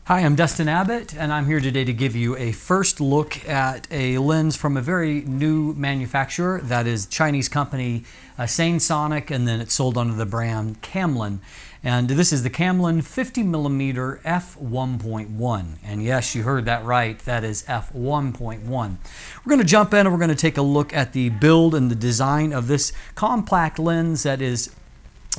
Hi, I'm Dustin Abbott, and I'm here today to give you a first look at a lens from a very new manufacturer, that is Chinese company Sainsonic, and then it's sold under the brand KamLan. And this is the KamLan 50mm f1.1. And yes, you heard that right, that is f1.1. We're going to jump in and we're going to take a look at the build and the design of this compact lens that is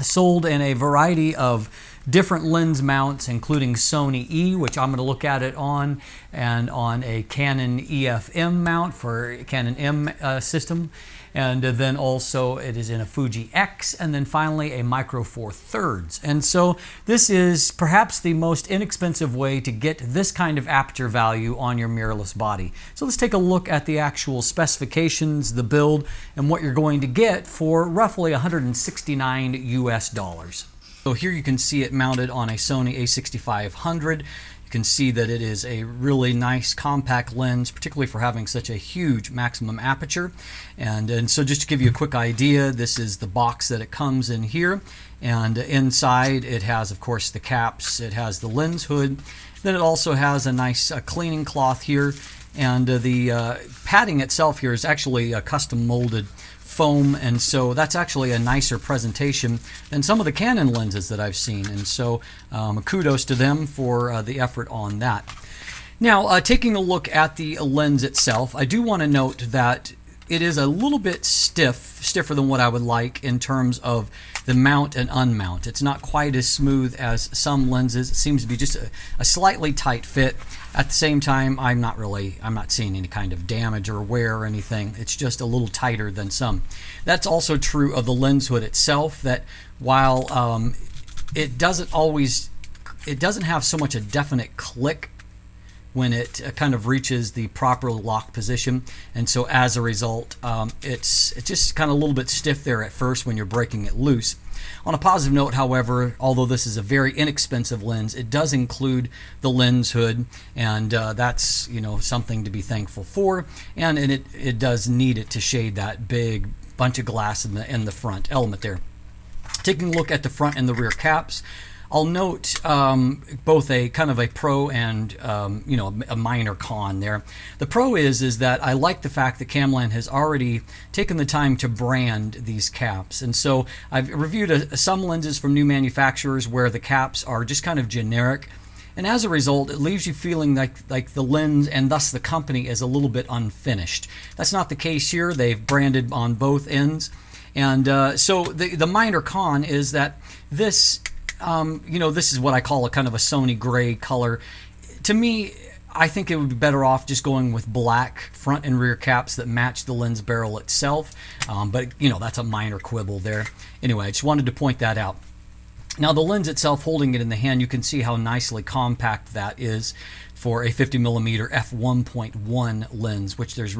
sold in a variety of different lens mounts, including Sony E, which I'm going to look at it on, and on a Canon EF-M mount for Canon M system, and then also it is in a Fuji X, and then finally a Micro Four Thirds. And so this is perhaps the most inexpensive way to get this kind of aperture value on your mirrorless body. So let's take a look at the actual specifications, the build, and what you're going to get for roughly $169 US. So here you can see it mounted on a Sony A6500. You can see that it is a really nice compact lens, particularly for having such a huge maximum aperture. And so just to give you a quick idea, this is the box that it comes in here. And inside it has, of course, the caps, it has the lens hood. Then it also has a nice cleaning cloth here. And the padding itself here is actually a custom molded foam, and so that's actually a nicer presentation than some of the Canon lenses that I've seen, and so kudos to them for the effort on that. Now, taking a look at the lens itself, I do want to note that it is a little bit stiffer than what I would like in terms of the mount and unmount. It's not quite as smooth as some lenses. It seems to be just a slightly tight fit. At the same time, I'm not seeing any kind of damage or wear or anything. It's just a little tighter than some. That's also true of the lens hood itself, that while it doesn't have so much a definite click when it kind of reaches the proper lock position, and so as a result it's just kind of a little bit stiff there at first when you're breaking it loose. On a positive note, however, although this is a very inexpensive lens, it does include the lens hood, and that's, you know, something to be thankful for, and it does need it to shade that big bunch of glass in the front element there. Taking a look at the front and the rear caps, I'll note both a kind of a pro and a minor con there. The pro is that I like the fact that KamLan has already taken the time to brand these caps, and so I've reviewed some lenses from new manufacturers where the caps are just kind of generic, and as a result it leaves you feeling like the lens and thus the company is a little bit unfinished. That's not the case here. They've branded on both ends, and so the minor con is that this this is what I call a kind of a Sony gray color. To me, I think it would be better off just going with black front and rear caps that match the lens barrel itself. But that's a minor quibble there. Anyway, I just wanted to point that out. Now, the lens itself, holding it in the hand, you can see how nicely compact that is for a 50mm f1.1 lens, which there's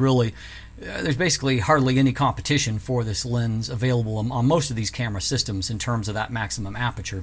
basically hardly any competition for this lens available on most of these camera systems in terms of that maximum aperture.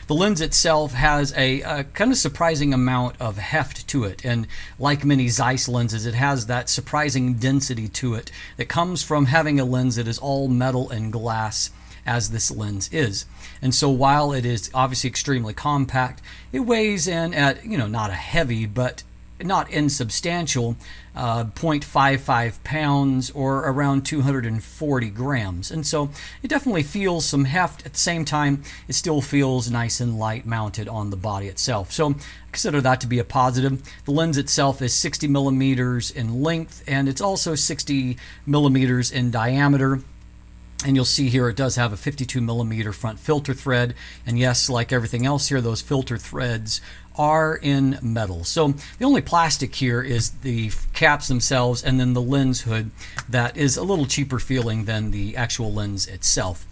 The lens itself has a kind of surprising amount of heft to it, and like many Zeiss lenses, it has that surprising density to it that comes from having a lens that is all metal and glass, as this lens is. And so while it is obviously extremely compact, it weighs in at, not a heavy but not insubstantial 0.55 pounds, or around 240 grams. And so it definitely feels some heft. At the same time, it still feels nice and light mounted on the body itself. So I consider that to be a positive. The lens itself is 60 millimeters in length, and it's also 60 millimeters in diameter. And you'll see here it does have a 52mm front filter thread, and yes, like everything else here, those filter threads are in metal. So the only plastic here is the caps themselves, and then the lens hood that is a little cheaper feeling than the actual lens itself.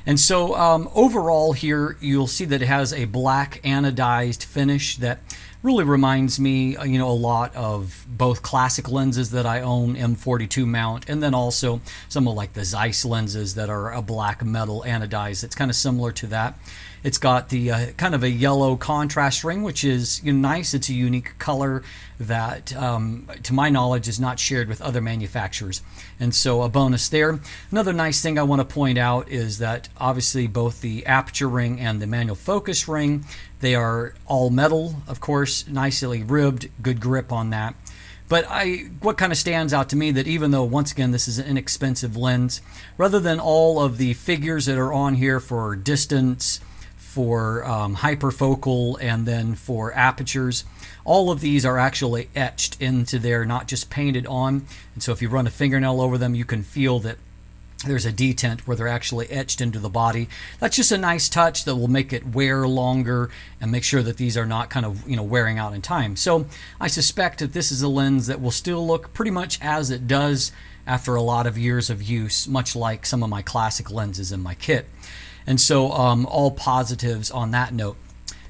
And so overall here, you'll see that it has a black anodized finish that really reminds me, a lot of both classic lenses that I own, M42 mount, and then also some of like the Zeiss lenses that are a black metal anodized. It's kind of similar to that. It's got the kind of a yellow contrast ring, which is nice. It's a unique color that, to my knowledge, is not shared with other manufacturers. And so a bonus there. Another nice thing I want to point out is that obviously both the aperture ring and the manual focus ring They are all metal, of course, nicely ribbed, good grip on that. But what kind of stands out to me, that even though, once again, this is an inexpensive lens, rather than all of the figures that are on here for distance, for hyperfocal, and then for apertures, all of these are actually etched into there, not just painted on. And so if you run a fingernail over them, you can feel that there's a detent where they're actually etched into the body. That's just a nice touch that will make it wear longer and make sure that these are not kind of, wearing out in time. So I suspect that this is a lens that will still look pretty much as it does after a lot of years of use, much like some of my classic lenses in my kit. And so all positives on that note.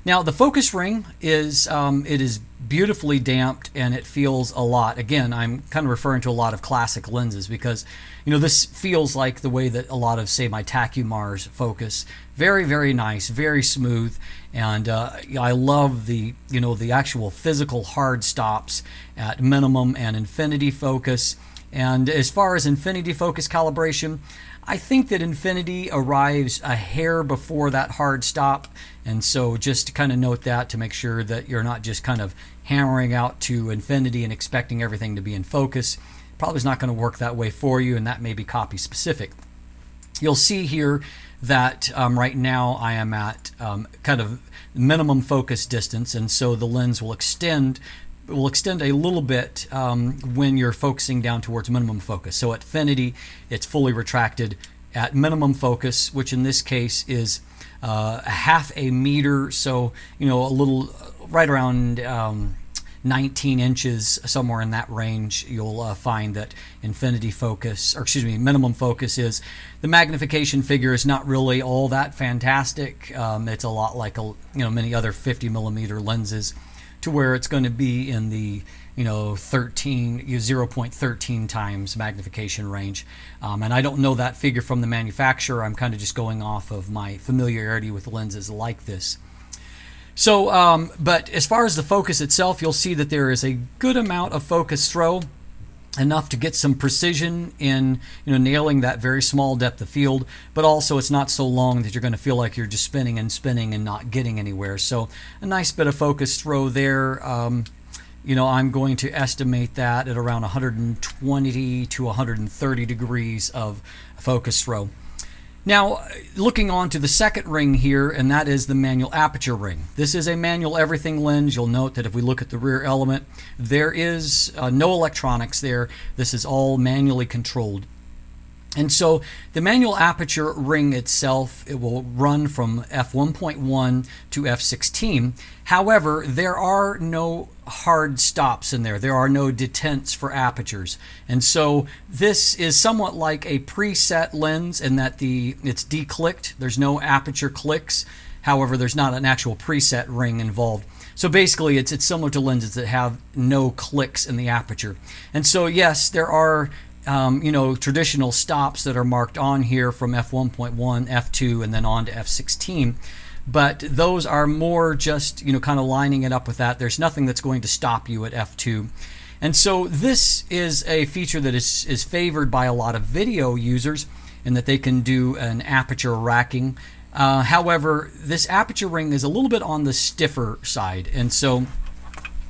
Now the focus ring is it is beautifully damped, and it feels a lot. Again, I'm kind of referring to a lot of classic lenses because this feels like the way that a lot of, say, my Tacumars focus. Very, very nice, very smooth, and I love the the actual physical hard stops at minimum and infinity focus. And as far as infinity focus calibration, I think that infinity arrives a hair before that hard stop, and so just to kind of note that to make sure that you're not just kind of hammering out to infinity and expecting everything to be in focus. Probably is not going to work that way for you, and that may be copy specific. You'll see here that right now I am at kind of minimum focus distance, and so the lens will extend a little bit when you're focusing down towards minimum focus. So at infinity, it's fully retracted. At minimum focus, which in this case is a half a meter, so a little right around 19 inches, somewhere in that range, you'll find that infinity focus, or excuse me, minimum focus is. The magnification figure is not really all that fantastic. It's a lot like many other 50mm lenses, to where it's going to be in the 0.13 times magnification range, and I don't know that figure from the manufacturer. I'm kind of just going off of my familiarity with lenses like this. So, but as far as the focus itself, you'll see that there is a good amount of focus throw, enough to get some precision in nailing that very small depth of field, but also it's not so long that you're going to feel like you're just spinning and spinning and not getting anywhere. So a nice bit of focus throw there. I'm going to estimate that at around 120 to 130 degrees of focus throw. Now, looking on to the second ring here, and that is the manual aperture ring. This is a manual everything lens. You'll note that if we look at the rear element, there is no electronics there. This is all manually controlled. And so the manual aperture ring itself, it will run from f1.1 to f16. However, there are no hard stops in there. There are no detents for apertures. And so this is somewhat like a preset lens in that it's declicked. There's no aperture clicks. However, there's not an actual preset ring involved. So basically, it's similar to lenses that have no clicks in the aperture. And so yes, there are traditional stops that are marked on here from f1.1, f2, and then on to f16. But those are more just, kind of lining it up with that. There's nothing that's going to stop you at f2. And so this is a feature that is favored by a lot of video users in that they can do an aperture racking. However, this aperture ring is a little bit on the stiffer side. And so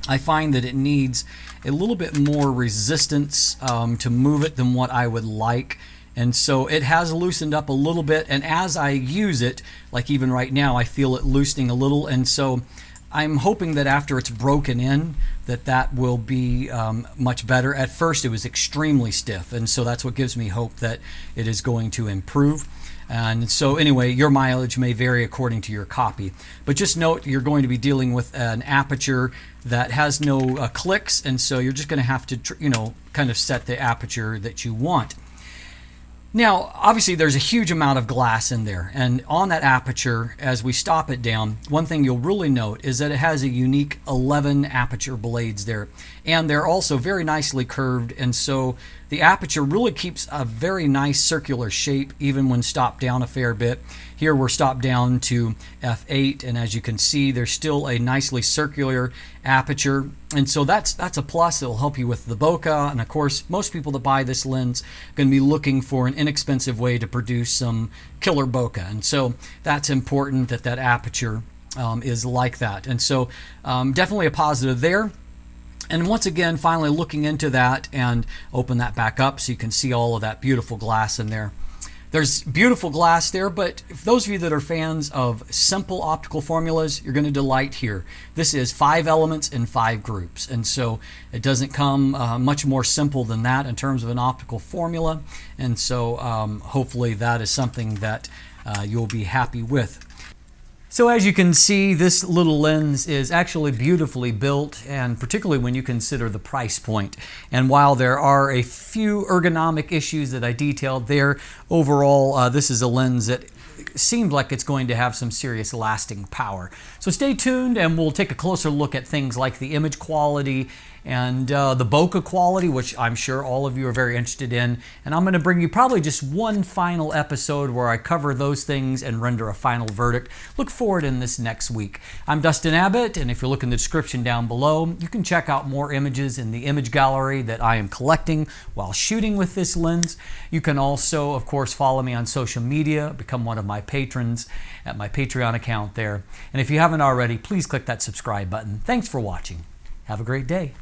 I find that it needs a little bit more resistance to move it than what I would like. And so it has loosened up a little bit, and as I use it, like even right now, I feel it loosening a little. And so I'm hoping that after it's broken in, that will be much better. At first it was extremely stiff, and so that's what gives me hope that it is going to improve. And so anyway, your mileage may vary according to your copy, but just note you're going to be dealing with an aperture that has no clicks, and so you're just going to have to kind of set the aperture that you want. Now, obviously, there's a huge amount of glass in there, and on that aperture, as we stop it down, one thing you'll really note is that it has a unique 11 aperture blades there, and they're also very nicely curved, and so the aperture really keeps a very nice circular shape even when stopped down a fair bit. Here we're stopped down to f8, and as you can see, there's still a nicely circular aperture, and so that's a plus. It'll help you with the bokeh, and of course, most people that buy this lens are going to be looking for an inexpensive way to produce some killer bokeh, and so that's important that aperture is like that. And so definitely a positive there. And once again, finally looking into that and open that back up so you can see all of that beautiful glass in there. There's beautiful glass there, but if those of you that are fans of simple optical formulas, you're going to delight here. This is 5 elements in 5 groups, and so it doesn't come much more simple than that in terms of an optical formula, and so hopefully that is something that you'll be happy with. So as you can see, this little lens is actually beautifully built, and particularly when you consider the price point. And while there are a few ergonomic issues that I detailed there, overall this is a lens that seems like it's going to have some serious lasting power. So stay tuned and we'll take a closer look at things like the image quality and the bokeh quality, which I'm sure all of you are very interested in. And I'm going to bring you probably just one final episode where I cover those things and render a final verdict. Look forward in this next week. I'm Dustin Abbott, and if you look in the description down below, you can check out more images in the image gallery that I am collecting while shooting with this lens. You can also, of course, follow me on social media, become one of my patrons at my Patreon account there. And if you haven't already, please click that subscribe button. Thanks for watching. Have a great day.